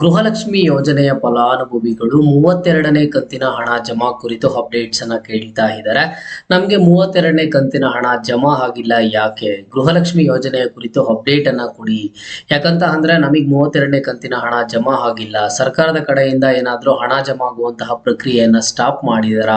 ಗೃಹಲಕ್ಷ್ಮಿ ಯೋಜನೆಯ ಫಲಾನುಭವಿಗಳು 32ನೇ ಕಂತಿನ ಹಣ ಜಮಾ ಕುರಿತು ಅಪ್ಡೇಟ್ಸ್ ಅನ್ನ ಕೇಳ್ತಾ ಇದ್ದಾರೆ. ನಮ್ಗೆ 32ನೇ ಕಂತಿನ ಹಣ ಜಮಾ ಆಗಿಲ್ಲ, ಯಾಕೆ? ಗೃಹಲಕ್ಷ್ಮಿ ಯೋಜನೆಯ ಕುರಿತು ಅಪ್ಡೇಟ್ ಅನ್ನ ಕೊಡಿ. ಯಾಕಂತ ಅಂದ್ರೆ ನಮಗೆ 32ನೇ ಕಂತಿನ ಹಣ ಜಮಾ ಆಗಿಲ್ಲ, ಸರ್ಕಾರದ ಕಡೆಯಿಂದ ಏನಾದ್ರೂ ಹಣ ಜಮಾ ಆಗುವಂತಹ ಪ್ರಕ್ರಿಯೆಯನ್ನ ಸ್ಟಾಪ್ ಮಾಡಿದಾರ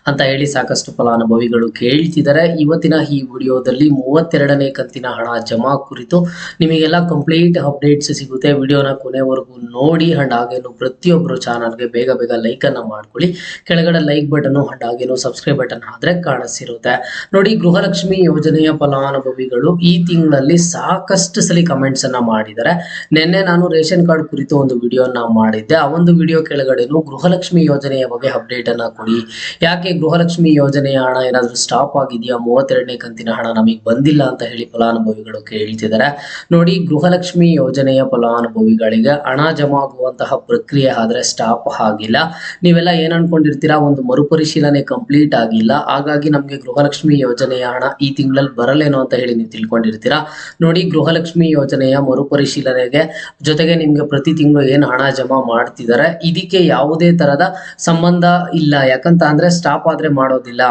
ಅಂತ ಹೇಳಿ ಸಾಕಷ್ಟು ಫಲಾನುಭವಿಗಳು ಕೇಳ್ತಿದ್ದಾರೆ. ಇವತ್ತಿನ ಈ ವಿಡಿಯೋದಲ್ಲಿ 32ನೇ ಕಂತಿನ ಹಣ ಜಮಾ ಕುರಿತು ನಿಮಗೆಲ್ಲ ಕಂಪ್ಲೀಟ್ ಅಪ್ಡೇಟ್ಸ್ ಸಿಗುತ್ತೆ. ವಿಡಿಯೋನ ಕೊನೆವರೆಗೂ ನೋಡಿ. ಅಂಡ್ ಹಾಗೇನು ಪ್ರತಿಯೊಬ್ಬರು ಚಾನಲ್ಗೆ ಬೇಗ ಲೈಕ್ ಅನ್ನ ಮಾಡ್ಕೊಳ್ಳಿ. ಕೆಳಗಡೆ ಲೈಕ್ ಬಟನ್ ಅಂಡ್ ಹಾಗೇನು ಸಬ್ಸ್ಕ್ರೈಬ್ ಬಟನ್ ಆದ್ರೆ ಕಾಣಿಸಿರುತ್ತೆ ನೋಡಿ. ಗೃಹಲಕ್ಷ್ಮಿ ಯೋಜನೆಯ ಫಲಾನುಭವಿಗಳು ಈ ತಿಂಗಳಲ್ಲಿ ಸಾಕಷ್ಟು ಸಲ ಕಮೆಂಟ್ಸ್ ಅನ್ನ ಮಾಡಿದ್ದಾರೆ. ನಿನ್ನೆ ನಾನು ರೇಷನ್ ಕಾರ್ಡ್ ಕುರಿತು ಒಂದು ವಿಡಿಯೋನ ಮಾಡಿದ್ದೆ. ಆ ಒಂದು ವಿಡಿಯೋ ಕೆಳಗಡೆನು ಗೃಹಲಕ್ಷ್ಮಿ ಯೋಜನೆಯ ಬಗ್ಗೆ ಅಪ್ಡೇಟ್ ಅನ್ನ ಕೊಡಿ, ಯಾಕೆ ಗೃಹಲಕ್ಷ್ಮಿ ಯೋಜನೆಯ ಹಣ ಏನಾದ್ರೂ ಸ್ಟಾಪ್ ಆಗಿದೆಯಾ, 32ನೇ ಕಂತಿನ ಹಣ ನಮಗೆ ಬಂದಿಲ್ಲ ಅಂತ ಹೇಳಿ ಫಲಾನುಭವಿಗಳು ಕೇಳ್ತಿದ್ದಾರೆ ನೋಡಿ. ಗೃಹಲಕ್ಷ್ಮಿ ಯೋಜನೆಯ ಫಲಾನುಭವಿಗಳಿಗೆ ಹಣ ಜಮಾ ಆಗುವಂತಹ ಪ್ರಕ್ರಿಯೆ ಆದ್ರೆ ಸ್ಟಾಪ್ ಆಗಿಲ್ಲ. ನೀವೆಲ್ಲ ಏನ್ ಅನ್ಕೊಂಡಿರ್ತೀರಾ, ಒಂದು ಮರುಪರಿಶೀಲನೆ ಕಂಪ್ಲೀಟ್ ಆಗಿಲ್ಲ, ಹಾಗಾಗಿ ನಮ್ಗೆ ಗೃಹಲಕ್ಷ್ಮಿ ಯೋಜನೆಯ ಹಣ ಈ ತಿಂಗಳಲ್ಲಿ ಬರಲೇನೋ ಅಂತ ಹೇಳಿ ನೀವು ತಿಳ್ಕೊಂಡಿರ್ತೀರಾ ನೋಡಿ. ಗೃಹಲಕ್ಷ್ಮಿ ಯೋಜನೆಯ ಮರುಪರಿಶೀಲನೆಗೆ ಜೊತೆಗೆ ನಿಮ್ಗೆ ಪ್ರತಿ ತಿಂಗಳು ಏನ್ ಹಣ ಜಮಾ ಮಾಡ್ತಿದ್ದಾರೆ ಇದಕ್ಕೆ ಯಾವುದೇ ತರದ ಸಂಬಂಧ ಇಲ್ಲ. ಯಾಕಂತ ಅಂದ್ರೆ ಸ್ಟಾಪ್ ಆದ್ರೆ ಮಾಡೋದಿಲ್ಲ.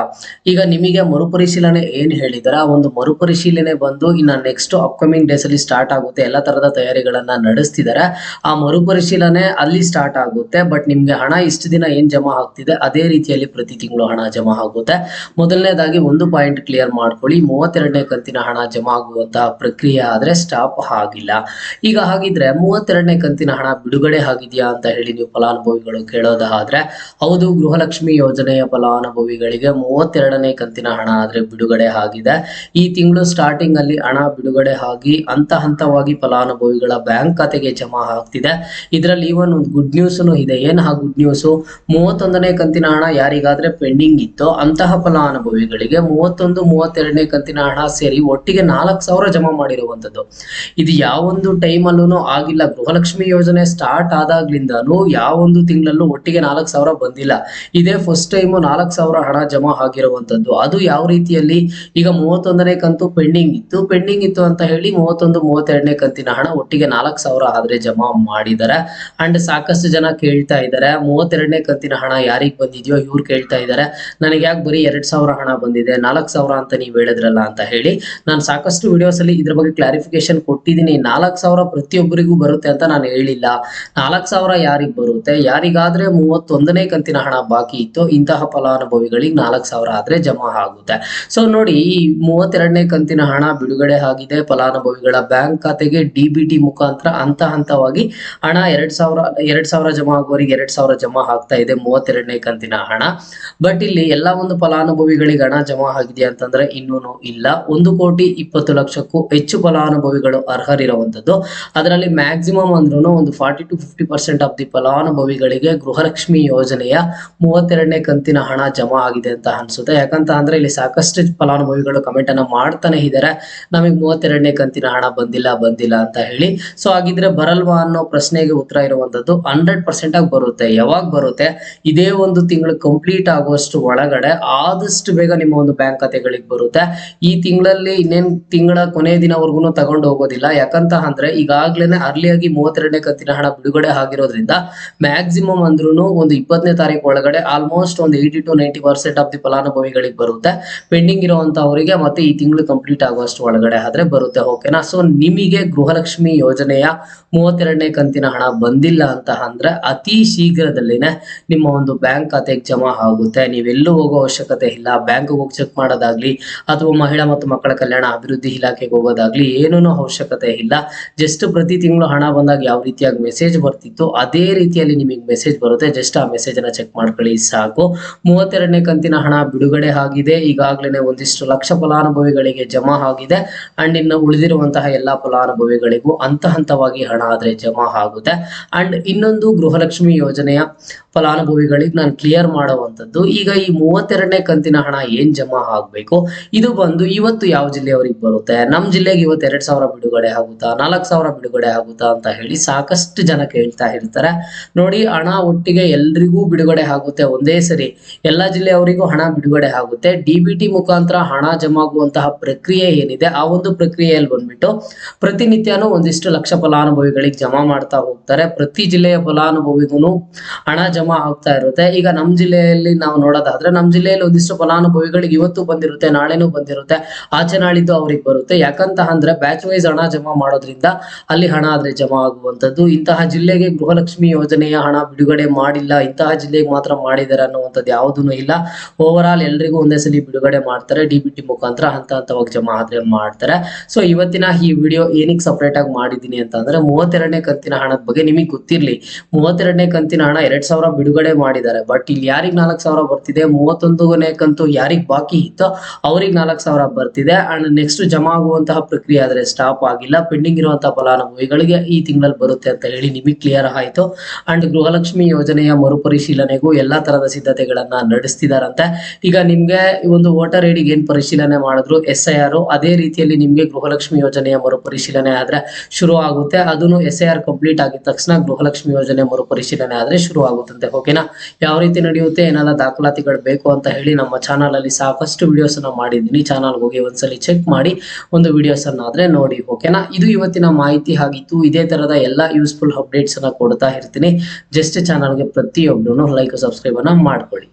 ಈಗ ನಿಮಗೆ ಮರುಪರಿಶೀಲನೆ ಏನ್ ಹೇಳಿದಾರೆ, ಆ ಒಂದು ಮರುಪರಿಶೀಲನೆ ಬಂದು ಇನ್ನ ನೆಕ್ಸ್ಟ್ ಅಪ್ಕಮಿಂಗ್ ಡೇಸ್ ಅಲ್ಲಿ ಸ್ಟಾರ್ಟ್ ಆಗುತ್ತೆ. ಎಲ್ಲ ತರದ ತಯಾರಿಗಳನ್ನ ನಡೆಸ್ತಿದ್ದಾರೆ. ಆ ಮರುಪರಿಶೀಲನೆ ಅಲ್ಲಿ ಸ್ಟಾರ್ಟ್ ಆಗುತ್ತೆ. ಬಟ್ ನಿಮ್ಗೆ ಹಣ ಇಷ್ಟು ದಿನ ಏನ್ ಜಮಾ ಆಗ್ತಿದೆ ಅದೇ ರೀತಿಯಲ್ಲಿ ಪ್ರತಿ ತಿಂಗಳು ಹಣ ಜಮಾ ಆಗುತ್ತೆ. ಮೊದಲನೇದಾಗಿ ಒಂದು ಪಾಯಿಂಟ್ ಕ್ಲಿಯರ್ ಮಾಡ್ಕೊಳ್ಳಿ, 32ನೇ ಕಂತಿನ ಹಣ ಜಮಾ ಆಗುವಂತಹ ಪ್ರಕ್ರಿಯೆ ಆದ್ರೆ ಸ್ಟಾಪ್ ಆಗಿಲ್ಲ. ಈಗ ಹಾಗಿದ್ರೆ 32ನೇ ಕಂತಿನ ಹಣ ಬಿಡುಗಡೆ ಆಗಿದೆಯಾ ಅಂತ ಹೇಳಿ ನೀವು ಫಲಾನುಭವಿಗಳು ಕೇಳೋದಾದ್ರೆ, ಹೌದು, ಗೃಹಲಕ್ಷ್ಮಿ ಯೋಜನೆಯ ಫಲಾನುಭವಿಗಳಿಗೆ 32ನೇ ಕಂತಿನ ಹಣ ಆದ್ರೆ ಬಿಡುಗಡೆ ಆಗಿದೆ. ಈ ತಿಂಗಳು ಸ್ಟಾರ್ಟಿಂಗ್ ಅಲ್ಲಿ ಹಣ ಬಿಡುಗಡೆ ಆಗಿ ಹಂತವಾಗಿ ಫಲಾನುಭವಿಗಳ ಬ್ಯಾಂಕ್ ಖಾತೆಗೆ ಜಮಾ ಆಗ್ತಿದೆ. ಇದರಲ್ಲಿ ಇವನ್ ಒಂದು ಗುಡ್ ನ್ಯೂಸ್ ಇದೆ. ಏನ್ ಆ ಗುಡ್ ನ್ಯೂಸ್? 31ನೇ ಕಂತಿನ ಹಣ ಯಾರಿಗಾದ್ರೆ ಪೆಂಡಿಂಗ್ ಇತ್ತು ಅಂತಹ ಫಲಾನುಭವಿಗಳಿಗೆ 31, 32ನೇ ಕಂತಿನ ಹಣ ಸೇರಿ ಒಟ್ಟಿಗೆ 4,000 ಜಮಾ ಮಾಡಿರುವಂತದ್ದು. ಇದು ಯಾವೊಂದು ಟೈಮ್ ಅಲ್ಲೂ ಆಗಿಲ್ಲ. ಗೃಹಲಕ್ಷ್ಮಿ ಯೋಜನೆ ಸ್ಟಾರ್ಟ್ ಆದಾಗ್ಲಿಂದನೂ ಯಾವೊಂದು ತಿಂಗಳಲ್ಲೂ ಒಟ್ಟಿಗೆ 4,000 ಬಂದಿಲ್ಲ. ಇದೇ ಫಸ್ಟ್ ಟೈಮ್ 4,000 ಹಣ ಜಮಾ ಆಗಿರುವಂತದ್ದು. ಅದು ಯಾವ ರೀತಿಯಲ್ಲಿ? ಈಗ 31ನೇ ಕಂತು ಪೆಂಡಿಂಗ್ ಇತ್ತು ಅಂತ ಹೇಳಿ 31, 32ನೇ ಕಂತಿನ ಹಣ ಒಟ್ಟಿಗೆ 4,000 ಆದ್ರೆ ಜಮಾ ಮಾಡಿದ್ದಾರೆ. ಅಂಡ್ ಸಾಕಷ್ಟು ಜನ ಕೇಳ್ತಾ ಇದ್ದಾರೆ, 32ನೇ ಕಂತಿನ ಹಣ ಯಾರಿಗ್ ಬಂದಿದೆಯೋ ಇವ್ರು ಕೇಳ್ತಾ ಇದ್ದಾರೆ, ನನಗೆ ಯಾಕೆ ಬರೀ 2,000 ಹಣ ಬಂದಿದೆ, 4,000 ಅಂತ ನೀವು ಹೇಳಿದ್ರಲ್ಲ ಅಂತ ಹೇಳಿ. ನಾನು ಸಾಕಷ್ಟು ವಿಡಿಯೋಸ್ ಅಲ್ಲಿ ಇದ್ರ ಬಗ್ಗೆ ಕ್ಲಾರಿಫಿಕೇಶನ್ ಕೊಟ್ಟಿದ್ದೀನಿ. 4,000 ಪ್ರತಿಯೊಬ್ಬರಿಗೂ ಬರುತ್ತೆ ಅಂತ ನಾನು ಹೇಳಿಲ್ಲ. 4,000 ಯಾರಿಗ್ ಬರುತ್ತೆ? ಯಾರಿಗಾದ್ರೆ 31ನೇ ಕಂತಿನ ಹಣ ಬಾಕಿ ಇತ್ತು ಇಂತಹ ಫಲಾನುಭವಿಗಳಿಗೆ 4,000 ಆದ್ರೆ ಜಮಾ ಆಗುತ್ತೆ. ಸೊ ನೋಡಿ, ಈ 32ನೇ ಕಂತಿನ ಹಣ ಬಿಡುಗಡೆ ಆಗಿದೆ. ಫಲಾನುಭವಿಗಳ ಬ್ಯಾಂಕ್ ಖಾತೆಗೆ DBT ಮುಖಾಂತರ ಹಂತವಾಗಿ ಹಣ 2,000 ಜಮಾ ಆಗುವವರಿಗೆ 2,000 ಜಮಾ ಆಗ್ತಾ ಇದೆ 32ನೇ ಕಂತಿನ ಹಣ. ಬಟ್ ಇಲ್ಲಿ ಎಲ್ಲ ಒಂದು ಫಲಾನುಭವಿಗಳಿಗೆ ಹಣ ಜಮಾ ಆಗಿದೆ ಅಂತಂದ್ರೆ ಇನ್ನೂ ಇಲ್ಲ. 1,20,00,000ಕ್ಕೂ ಹೆಚ್ಚು ಫಲಾನುಭವಿಗಳು ಅರ್ಹರಿರುವಂತದ್ದು. ಅದರಲ್ಲಿ ಮ್ಯಾಕ್ಸಿಮಮ್ ಅಂದ್ರೂ ಒಂದು 40 to 50% ಆಫ್ ದಿ ಫಲಾನುಭವಿಗಳಿಗೆ ಗೃಹಲಕ್ಷ್ಮಿ ಯೋಜನೆಯ 32ನೇ ಕಂತಿನ ಹಣ ಜಮಾ ಆಗಿದೆ ಅಂತ ಅನ್ಸುತ್ತೆ. ಯಾಕಂತ ಅಂದ್ರೆ ಇಲ್ಲಿ ಸಾಕಷ್ಟು ಫಲಾನುಭವಿಗಳು ಕಮೆಂಟ್ ಅನ್ನ ಮಾಡ್ತಾನೆ ಇದ್ದಾರೆ, ನಮಗೆ 32ನೇ ಕಂತಿನ ಹಣ ಬಂದಿಲ್ಲ ಅಂತ ಹೇಳಿ. ಸೊ ಹಾಗಿದ್ರೆ ಬರಲ್ವಾ ಅನ್ನೋ ಪ್ರಶ್ನೆಗೆ ಉತ್ತರ ಇರುವಂತದ್ದು 100% ಆಗಿ ಬರುತ್ತೆ. ಯಾವಾಗ ಬರುತ್ತೆ? ಇದೇ ಒಂದು ತಿಂಗಳು ಕಂಪ್ಲೀಟ್ ಆಗುವಷ್ಟು ಒಳಗಡೆ ಆದಷ್ಟು ಬೇಗ ನಿಮ್ಮ ಒಂದು ಬ್ಯಾಂಕ್ ಖಾತೆಗಳಿಗೆ ಬರುತ್ತೆ. ಈ ತಿಂಗಳಲ್ಲಿ ಇನ್ನೇನ್ ತಿಂಗಳ ಕೊನೆ ದಿನವರೆಗೂ ತಗೊಂಡು ಹೋಗೋದಿಲ್ಲ. ಯಾಕಂತ ಅಂದ್ರೆ ಈಗಾಗ್ಲೇನೆ ಅರ್ಲಿಯಾಗಿ 32ನೇ ಕಂತಿನ ಹಣ ಬಿಡುಗಡೆ ಆಗಿರೋದ್ರಿಂದ ಮ್ಯಾಕ್ಸಿಮಮ್ ಅಂದ್ರೂ ಒಂದು 20ನೇ ತಾರೀಕು ಒಳಗಡೆ ಆಲ್ಮೋಸ್ಟ್ ಒಂದು 80 to 90% ಆಫ್ ದಿ ಫಲಾನುಭವಿಗಳಿಗೆ ಬರುತ್ತೆ. ಪೆಂಡಿಂಗ್ ಇರುವಂತವರಿಗೆ ಮತ್ತೆ ಈ ತಿಂಗಳು ಕಂಪ್ಲೀಟ್ ಆಗುವಷ್ಟು ಒಳಗಡೆ ಆದ್ರೆ ಬರುತ್ತೆ. ಓಕೆನಾ? ಸೊ ನಿಮಗೆ ಗೃಹಲಕ್ಷ್ಮಿ ಯೋಜನೆಯ 32ನೇ ಕಂತಿನ ಹಣ ಬಂದಿಲ್ಲ ಅಂತ ಅಂದ್ರೆ ಅತಿ ಶೀಘ್ರದಲ್ಲಿನೇ ನಿಮ್ಮ ಒಂದು ಬ್ಯಾಂಕ್ ಖಾತೆಗೆ ಜಮಾ ಆಗುತ್ತೆ. ನೀವೆಲ್ಲೂ ಹೋಗೋ ಅವಶ್ಯಕತೆ ಇಲ್ಲ. ಬ್ಯಾಂಕ್ ಹೋಗಿ ಚೆಕ್ ಮಾಡೋದಾಗ್ಲಿ ಅಥವಾ ಮಹಿಳಾ ಮತ್ತು ಮಕ್ಕಳ ಕಲ್ಯಾಣ ಅಭಿವೃದ್ಧಿ ಇಲಾಖೆಗೆ ಹೋಗೋದಾಗ್ಲಿ ಏನೂ ಅವಶ್ಯಕತೆ ಇಲ್ಲ. ಜಸ್ಟ್ ಪ್ರತಿ ತಿಂಗಳು ಹಣ ಬಂದಾಗ ಯಾವ ರೀತಿಯಾಗಿ ಮೆಸೇಜ್ ಬರ್ತಿತ್ತು ಅದೇ ರೀತಿಯಲ್ಲಿ ನಿಮಗೆ ಮೆಸೇಜ್ ಬರುತ್ತೆ. ಜಸ್ಟ್ ಆ ಮೆಸೇಜ್ ಅನ್ನ ಚೆಕ್ ಮಾಡ್ಕೊಳ್ಳಿ ಸಾಕು. 32ನೇ ಕಂತಿನ ಹಣ ಬಿಡುಗಡೆ ಆಗಿದೆ. ಈಗಾಗಲೇ ಒಂದಿಷ್ಟು ಲಕ್ಷ ಫಲಾನುಭವಿಗಳಿಗೆ ಜಮಾ ಆಗಿದೆ. ಅಂಡ್ ಇನ್ನು ಉಳಿದಿರುವಂತಹ ಎಲ್ಲಾ ಫಲಾನುಭವಿಗಳಿಗೂ ಹಂತವಾಗಿ ಹಣ ಆದ್ರೆ ಜಮಾ ಆಗುತ್ತೆ. ಅಂಡ್ ಇನ್ನೊಂದು ಗೃಹಲಕ್ಷ್ಮಿ ಯೋಜನೆಯ ಫಲಾನುಭವಿಗಳಿಗೆ ನಾನು ಕ್ಲಿಯರ್ ಮಾಡುವಂಥದ್ದು. ಈಗ ಈ 32ನೇ ಕಂತಿನ ಹಣ ಏನ್ ಜಮಾ ಆಗ್ಬೇಕು, ಇದು ಬಂದು ಇವತ್ತು ಯಾವ ಜಿಲ್ಲೆಯವರಿಗೆ ಬರುತ್ತೆ, ನಮ್ ಜಿಲ್ಲೆಗೆ ಇವತ್ತು 2,000 ಬಿಡುಗಡೆ ಆಗುತ್ತಾ, 4,000 ಬಿಡುಗಡೆ ಆಗುತ್ತಾ ಅಂತ ಹೇಳಿ ಸಾಕಷ್ಟು ಜನ ಕೇಳ್ತಾ ಇರ್ತಾರೆ. ನೋಡಿ, ಹಣ ಒಟ್ಟಿಗೆ ಎಲ್ರಿಗೂ ಬಿಡುಗಡೆ ಆಗುತ್ತೆ ಒಂದೇ ಸರಿ, ಎಲ್ಲಾ ಜಿಲ್ಲೆಯವರಿಗೂ ಹಣ ಬಿಡುಗಡೆ ಆಗುತ್ತೆ. ಡಿಬಿಟಿ ಮುಖಾಂತರ ಹಣ ಜಮಾ ಆಗುವಂತಹ ಪ್ರಕ್ರಿಯೆ ಏನಿದೆ, ಆ ಒಂದು ಪ್ರಕ್ರಿಯೆಯಲ್ಲಿ ಬಂದ್ಬಿಟ್ಟು ಪ್ರತಿನಿತ್ಯನೂ ಒಂದಿಷ್ಟು ಲಕ್ಷ ಫಲಾನುಭವಿಗಳಿಗೆ ಜಮಾ ಮಾಡ್ತಾ ಹೋಗ್ತಾರೆ. ಪ್ರತಿ ಜಿಲ್ಲೆಯ ಫಲಾನುಭವಿಗೂ ಹಣ ಜಮಾ ಆಗ್ತಾ ಇರುತ್ತೆ. ಈಗ ನಮ್ ಜಿಲ್ಲೆಯಲ್ಲಿ ನಾವು ನೋಡೋದಾದ್ರೆ, ನಮ್ ಜಿಲ್ಲೆಯಲ್ಲಿ ಒಂದಿಷ್ಟು ಫಲಾನುಭವಿಗಳಿಗೆ ಇವತ್ತು ಬಂದಿರುತ್ತೆ, ನಾಳೆನೂ ಬಂದಿರುತ್ತೆ, ಆಚೆ ನಾಳಿದ್ದು ಅವ್ರಿಗೆ ಬರುತ್ತೆ. ಯಾಕಂತ ಅಂದ್ರೆ ಬ್ಯಾಚ್ ವೈಸ್ ಹಣ ಜಮಾ ಮಾಡೋದ್ರಿಂದ ಅಲ್ಲಿ ಹಣ ಆದ್ರೆ ಜಮಾ ಆಗುವಂತದ್ದು. ಇಂತಹ ಜಿಲ್ಲೆಗೆ ಗೃಹಲಕ್ಷ್ಮಿ ಯೋಜನೆಯ ಹಣ ಬಿಡುಗಡೆ ಮಾಡಿಲ್ಲ, ಇಂತಹ ಜಿಲ್ಲೆಗೆ ಮಾತ್ರ ಮಾಡಿದ್ದಾರೆ ಅನ್ನುವಂಥದ್ದು ಯಾವುದೂ ಇಲ್ಲ. ಓವರ್ ಆಲ್ ಎಲ್ರಿಗೂ ಒಂದೇ ಸಲ ಬಿಡುಗಡೆ ಮಾಡ್ತಾರೆ. ಡಿಬಿಟಿ ಮುಖಾಂತರ ಹಂತ ಹಂತವಾಗಿ ಜಮಾ ಆದ್ರೆ ಮಾಡ್ತಾರೆ. ಸೊ ಇವತ್ತಿನ ಈ ವಿಡಿಯೋ ಏನಕ್ಕೆ ಸಪರೇಟ್ ಆಗಿ ಮಾಡಿದೀನಿ ಅಂತ ಅಂದ್ರೆ, 32ನೇ ಕಂತಿನ ಹಣದ ಬಗ್ಗೆ ನಿಮಗೆ ಗೊತ್ತಿರ್ಲಿ. 32ನೇ ಕಂತಿನ ಹಣ 2,000 ಬಿಡುಗಡೆ ಮಾಡಿದ್ದಾರೆ. ಬಟ್ ಇಲ್ಲಿ ಯಾರಿಗೆ 4,000 ಬರ್ತಿದೆ, 31ನೇ ಕಂತು ಯಾರಿಗ್ ಬಾಕಿ ಇತ್ತೋ ಅವ್ರಿಗೆ 4,000 ಬರ್ತಿದೆ. ಅಂಡ್ ನೆಕ್ಸ್ಟ್ ಜಮಾ ಆಗುವಂತಹ ಪ್ರಕ್ರಿಯೆ ಆದ್ರೆ ಸ್ಟಾಪ್ ಆಗಿಲ್ಲ. ಪೆಂಡಿಂಗ್ ಇರುವಂತಹ ಫಲಾನುಭವಿಗಳಿಗೆ ಈ ತಿಂಗಳಲ್ಲಿ ಬರುತ್ತೆ ಅಂತ ಹೇಳಿ ನಿಮಗೆ ಕ್ಲಿಯರ್ ಆಯ್ತು. ಅಂಡ್ ಗೃಹಲಕ್ಷ್ಮಿ ಯೋಜನೆಯ ಮರುಪರಿಶೀಲನೆಗೂ ಎಲ್ಲಾ ತರದ ಸಿದ್ಧತೆಗಳನ್ನ ನಡೆಸ್ತಿದಾರಂತೆ. ಈಗ ನಿಮ್ಗೆ ಒಂದು ವೋಟರ್ ಐಡಿಗೆ ಏನ್ ಪರಿಶೀಲನೆ ಮಾಡಿದ್ರು SIR, ಅದೇ ರೀತಿಯಲ್ಲಿ ನಿಮ್ಗೆ ಗೃಹಲಕ್ಷ್ಮಿ ಯೋಜನೆಯ ಮರುಪರಿಶೀಲನೆ ಆದ್ರೆ ಶುರು ಆಗುತ್ತೆ. ಅದನ್ನು SIR ಕಂಪ್ಲೀಟ್ ಆಗಿದ ತಕ್ಷಣ ಗೃಹಲಕ್ಷ್ಮಿ ಯೋಜನೆ ಮರುಪರಿಶೀಲನೆ ಆದ್ರೆ ಶುರು ಆಗುತ್ತಂತೆ. ಓಕೆನಾ? ಯಾವ ರೀತಿ ನಡೆಯುತ್ತೆ, ಏನೆಲ್ಲ ದಾಖಲಾತಿಗಳು ಬೇಕು ಅಂತ ಹೇಳಿ ನಮ್ಮ ಚಾನಲ್ ಅಲ್ಲಿ ಸಾಕಷ್ಟು ವಿಡಿಯೋಸ್ ಅನ್ನ ಮಾಡಿದ್ದೀನಿ. ಚಾನಲ್ ಹೋಗಿ ಒಂದ್ಸಲಿ ಚೆಕ್ ಮಾಡಿ ಒಂದು ವಿಡಿಯೋಸ್ ಅನ್ನ ಆದ್ರೆ ನೋಡಿ. ಓಕೆನಾ? ಇದು ಇವತ್ತಿನ ಮಾಹಿತಿ ಆಗಿತ್ತು. ಇದೇ ತರದ ಎಲ್ಲಾ ಯೂಸ್ಫುಲ್ ಅಪ್ಡೇಟ್ಸ್ ಅನ್ನ ಕೊಡ್ತಾ ಇರ್ತೀನಿ. ಜಸ್ಟ್ ಚಾನಲ್ಗೆ ಪ್ರತಿಯೊಬ್ಬರು ಲೈಕ್ ಸಬ್ಸ್ಕ್ರೈಬ್ ಅನ್ನ ಮಾಡ್ಕೊಳ್ಳಿ.